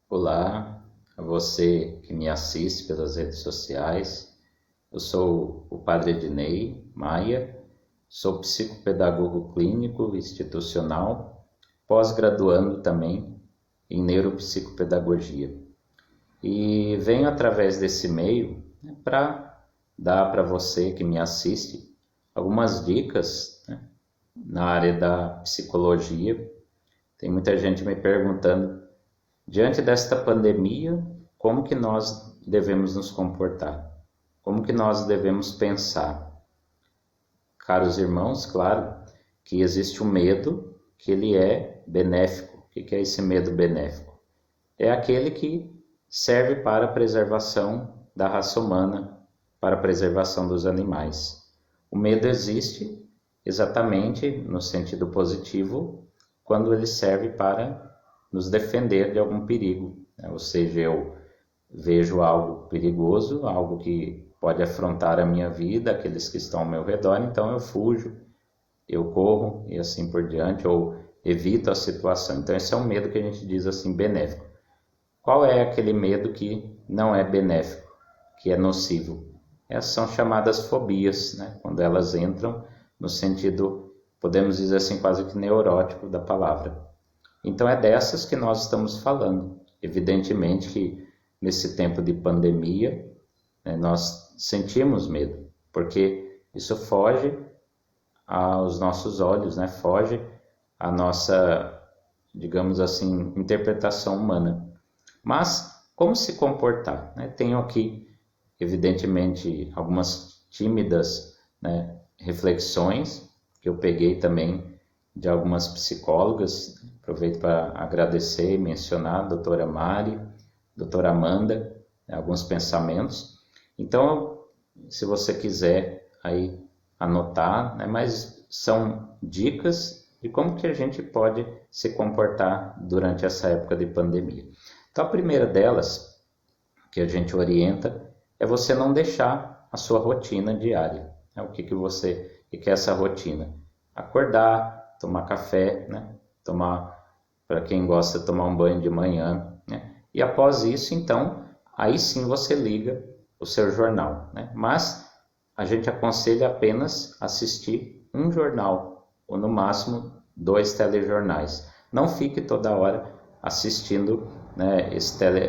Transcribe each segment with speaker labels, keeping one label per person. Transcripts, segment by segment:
Speaker 1: Olá, a você que me assiste pelas redes sociais. Eu sou o Padre Ednei Maia, sou psicopedagogo clínico institucional, pós-graduando também em neuropsicopedagogia. E venho através desse meio para dar para você que me assiste algumas dicas, na área da psicologia. Tem muita gente me perguntando, diante desta pandemia, como que nós devemos nos comportar? Como que nós devemos pensar? Caros irmãos, claro que existe o medo, que ele é benéfico. O que é esse medo benéfico? É aquele que serve para a preservação da raça humana, para a preservação dos animais. O medo existe exatamente no sentido positivo, quando ele serve para nos defender de algum perigo, Ou seja, eu vejo algo perigoso, algo que pode afrontar a minha vida, aqueles que estão ao meu redor, então eu fujo, eu corro e assim por diante, ou evito a situação. Então esse é um medo que a gente diz assim, benéfico. Qual é aquele medo que não é benéfico, que é nocivo? Essas são chamadas fobias, quando elas entram no sentido, podemos dizer assim, quase que neurótico da palavra. Então é dessas que nós estamos falando. Evidentemente que nesse tempo de pandemia, nós sentimos medo, porque isso foge aos nossos olhos, foge à nossa, digamos assim, interpretação humana. Mas como se comportar? Tenho aqui, evidentemente, algumas tímidas, reflexões que eu peguei também de algumas psicólogas. Aproveito para agradecer e mencionar a doutora Mari, doutora Amanda, alguns pensamentos. Então, se você quiser aí anotar, mas são dicas de como que a gente pode se comportar durante essa época de pandemia. Então, a primeira delas, que a gente orienta, é você não deixar a sua rotina diária. O que é essa rotina? Acordar, tomar café, para quem gosta, tomar um banho de manhã, E após isso, então, aí sim você liga o seu jornal, Mas a gente aconselha apenas assistir um jornal, ou no máximo 2 telejornais. Não fique toda hora assistindo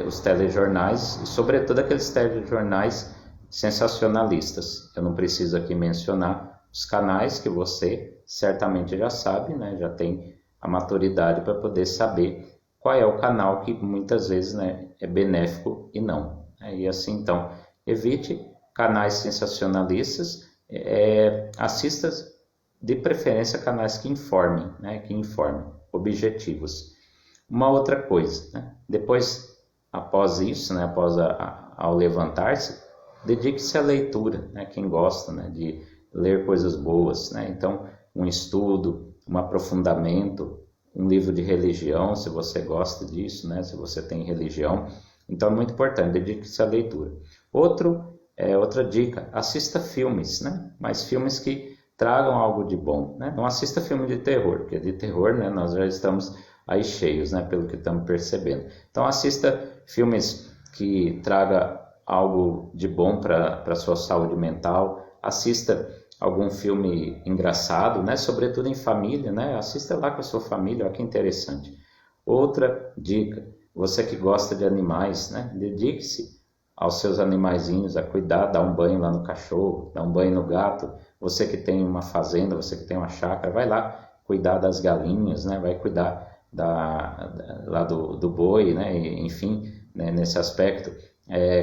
Speaker 1: os telejornais, e sobretudo aqueles telejornais sensacionalistas. Eu não preciso aqui mencionar os canais que você certamente já sabe, já tem a maturidade para poder saber qual é o canal que muitas vezes é benéfico e não. E assim, então, evite canais sensacionalistas, assista de preferência canais que informem, objetivos. Uma outra coisa, depois, após isso, ao levantar-se, dedique-se à leitura, quem gosta de ler coisas boas, então um estudo, um aprofundamento, um livro de religião, se você gosta disso, se você tem religião, então é muito importante, dedique-se à leitura. Outra dica, assista filmes, mas filmes que tragam algo de bom, não assista filme de terror, porque de terror, nós já estamos aí cheios, pelo que estamos percebendo. Então assista filmes que tragam algo de bom para a sua saúde mental, assista algum filme engraçado, sobretudo em família, assista lá com a sua família, olha que interessante. Outra dica, você que gosta de animais, dedique-se aos seus animaizinhos, a cuidar, dar um banho lá no cachorro, dar um banho no gato. Você que tem uma fazenda, você que tem uma chácara, vai lá cuidar das galinhas, vai cuidar lá do boi, enfim, nesse aspecto.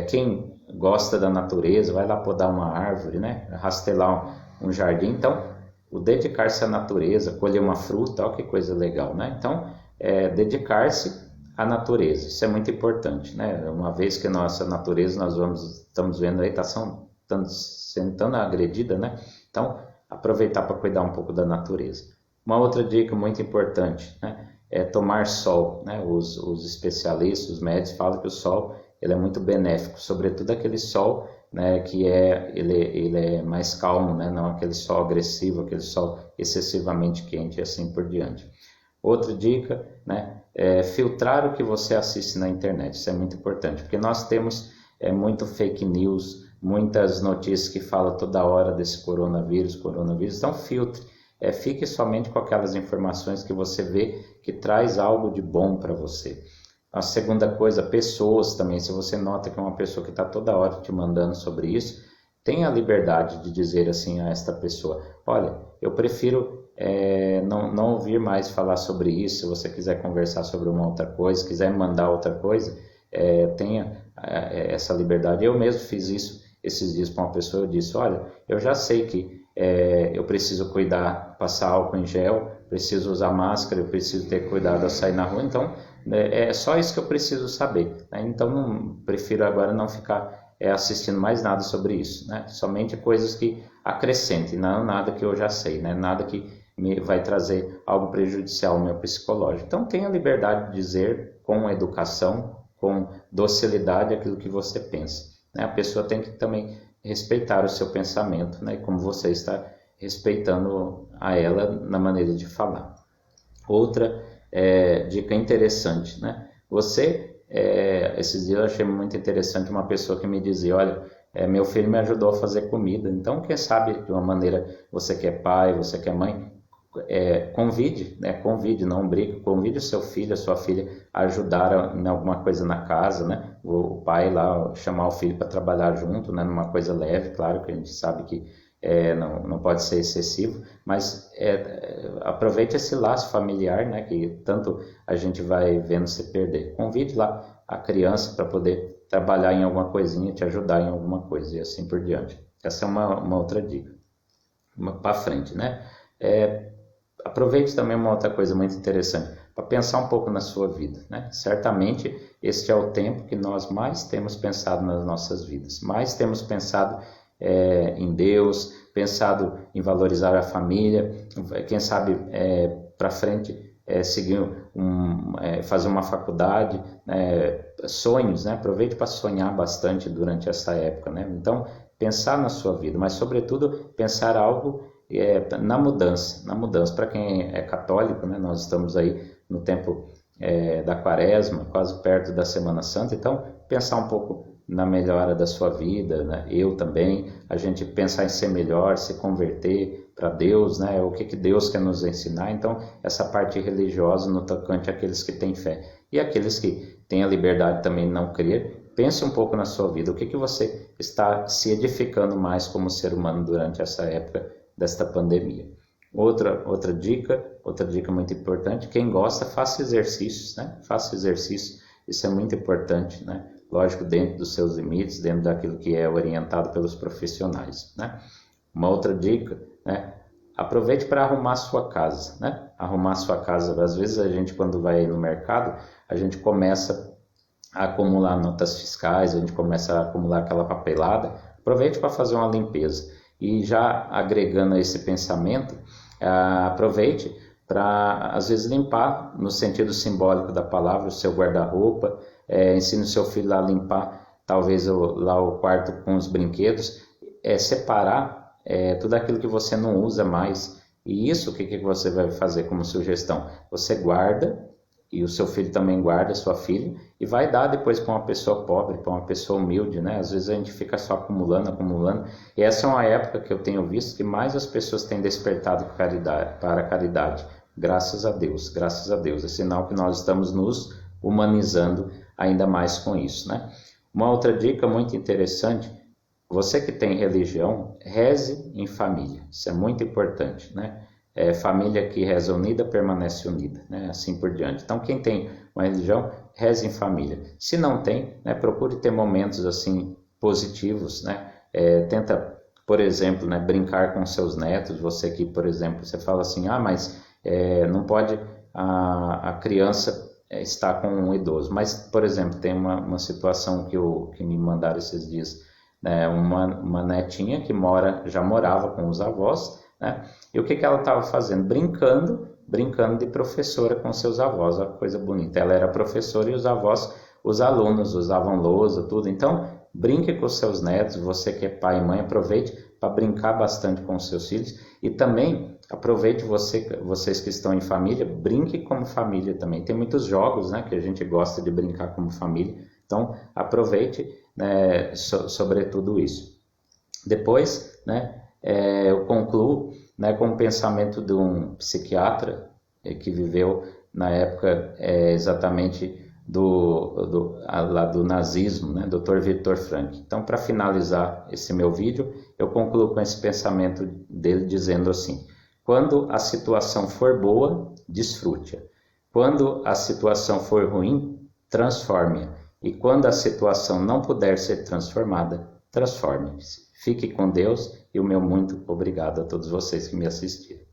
Speaker 1: Quem gosta da natureza, vai lá podar uma árvore, rastelar um jardim. Então, o dedicar-se à natureza, colher uma fruta, olha que coisa legal, Então, dedicar-se à natureza, isso é muito importante, Uma vez que nossa natureza, estamos vendo aí, está sendo tão agredida, Então, aproveitar para cuidar um pouco da natureza. Uma outra dica muito importante, é tomar sol, Os especialistas, os médicos falam que o sol ele é muito benéfico, sobretudo aquele sol, que ele é mais calmo, não aquele sol agressivo, aquele sol excessivamente quente e assim por diante. Outra dica, né, é filtrar o que você assiste na internet. Isso é muito importante, porque nós temos muito fake news, muitas notícias que falam toda hora desse coronavírus. Então filtre, fique somente com aquelas informações que você vê que traz algo de bom para você. A segunda coisa, pessoas também. Se você nota que é uma pessoa que está toda hora te mandando sobre isso, tenha a liberdade de dizer assim a esta pessoa: olha, eu prefiro não ouvir mais falar sobre isso. Se você quiser conversar sobre uma outra coisa, quiser me mandar outra coisa, tenha essa liberdade. Eu mesmo fiz isso esses dias para uma pessoa. Eu disse: olha, eu já sei que eu preciso cuidar, passar álcool em gel, preciso usar máscara, eu preciso ter cuidado ao sair na rua, então é só isso que eu preciso saber, né? Então prefiro agora não ficar assistindo mais nada sobre isso, né? Somente coisas que acrescentem, não nada que eu já sei, né? Nada que me vai trazer algo prejudicial ao meu psicológico. Então tenha a liberdade de dizer com educação, com docilidade aquilo que você pensa, né? A pessoa tem que também respeitar o seu pensamento, né? Como você está respeitando a ela na maneira de falar. Outra dica interessante, né? Esses dias eu achei muito interessante uma pessoa que me dizia: olha, meu filho me ajudou a fazer comida. Então, quem sabe de uma maneira, você que é pai, você que é mãe, convide, né? Convide, não brigue, convide o seu filho, a sua filha a ajudar em alguma coisa na casa, né? O pai lá chamar o filho para trabalhar junto, né? Numa coisa leve, claro que a gente sabe que não pode ser excessivo, mas aproveite esse laço familiar, né? Que tanto a gente vai vendo se perder. Convide lá a criança para poder trabalhar em alguma coisinha, te ajudar em alguma coisa e assim por diante. Essa é uma outra dica. Para frente, né? Aproveite também uma outra coisa muito interessante, para pensar um pouco na sua vida, né? Certamente este é o tempo que nós mais temos pensado nas nossas vidas, mais temos pensado em Deus, pensado em valorizar a família, quem sabe para frente seguir fazer uma faculdade, sonhos, né? Aproveite para sonhar bastante durante essa época, né? Então, pensar na sua vida, mas sobretudo pensar algo na mudança. Para quem é católico, né? Nós estamos aí no tempo da Quaresma, quase perto da Semana Santa, então pensar um pouco na melhora da sua vida, né? Eu também, a gente pensar em ser melhor, se converter para Deus, né? O que Deus quer nos ensinar. Então, essa parte religiosa no tocante àqueles que têm fé. E aqueles que têm a liberdade também de não crer, pense um pouco na sua vida, o que você está se edificando mais como ser humano durante essa época desta pandemia. Outra dica muito importante: quem gosta, faça exercícios, né? Faça exercício, isso é muito importante, né? Lógico, dentro dos seus limites, dentro daquilo que é orientado pelos profissionais, né? Uma outra dica, né? Aproveite para arrumar a sua casa, né? Arrumar a sua casa. Às vezes a gente, quando vai no mercado, a gente começa a acumular notas fiscais, a gente começa a acumular aquela papelada. Aproveite para fazer uma limpeza. E já agregando a esse pensamento, aproveite para, às vezes, limpar, no sentido simbólico da palavra, o seu guarda-roupa. Ensine o seu filho a limpar, talvez, lá o quarto com os brinquedos. Separar tudo aquilo que você não usa mais. E isso, o que você vai fazer como sugestão? Você guarda, e o seu filho também guarda, a sua filha, e vai dar depois para uma pessoa pobre, para uma pessoa humilde, né? Às vezes a gente fica só acumulando, e essa é uma época que eu tenho visto que mais as pessoas têm despertado para a caridade, graças a Deus, é sinal que nós estamos nos humanizando ainda mais com isso, né? Uma outra dica muito interessante: você que tem religião, reze em família, isso é muito importante, né? Família que reza unida permanece unida, né? Assim por diante. Então, quem tem uma religião, reze em família. Se não tem, né, procure ter momentos assim positivos, né? Tenta, por exemplo, né, brincar com seus netos. Você que, por exemplo, você fala assim: mas não pode a criança estar com um idoso. Mas, por exemplo, tem uma situação que me mandaram esses dias, né? Uma netinha que já morava com os avós, né? E o que ela estava fazendo? Brincando de professora com seus avós. Olha que coisa bonita. Ela era professora e os avós, os alunos, usavam lousa, tudo. Então, brinque com os seus netos. Você que é pai e mãe, aproveite para brincar bastante com os seus filhos. E também aproveite vocês que estão em família, brinque como família também. Tem muitos jogos, né, que a gente gosta de brincar como família, então aproveite, né, sobre tudo isso. Depois, né, eu concluo, né, com o pensamento de um psiquiatra que viveu na época exatamente lá do nazismo, né, Dr. Viktor Frankl. Então, para finalizar esse meu vídeo, eu concluo com esse pensamento dele dizendo assim: quando a situação for boa, desfrute-a. Quando a situação for ruim, transforme-a. E quando a situação não puder ser transformada, transforme-se. Fique com Deus e o meu muito obrigado a todos vocês que me assistiram.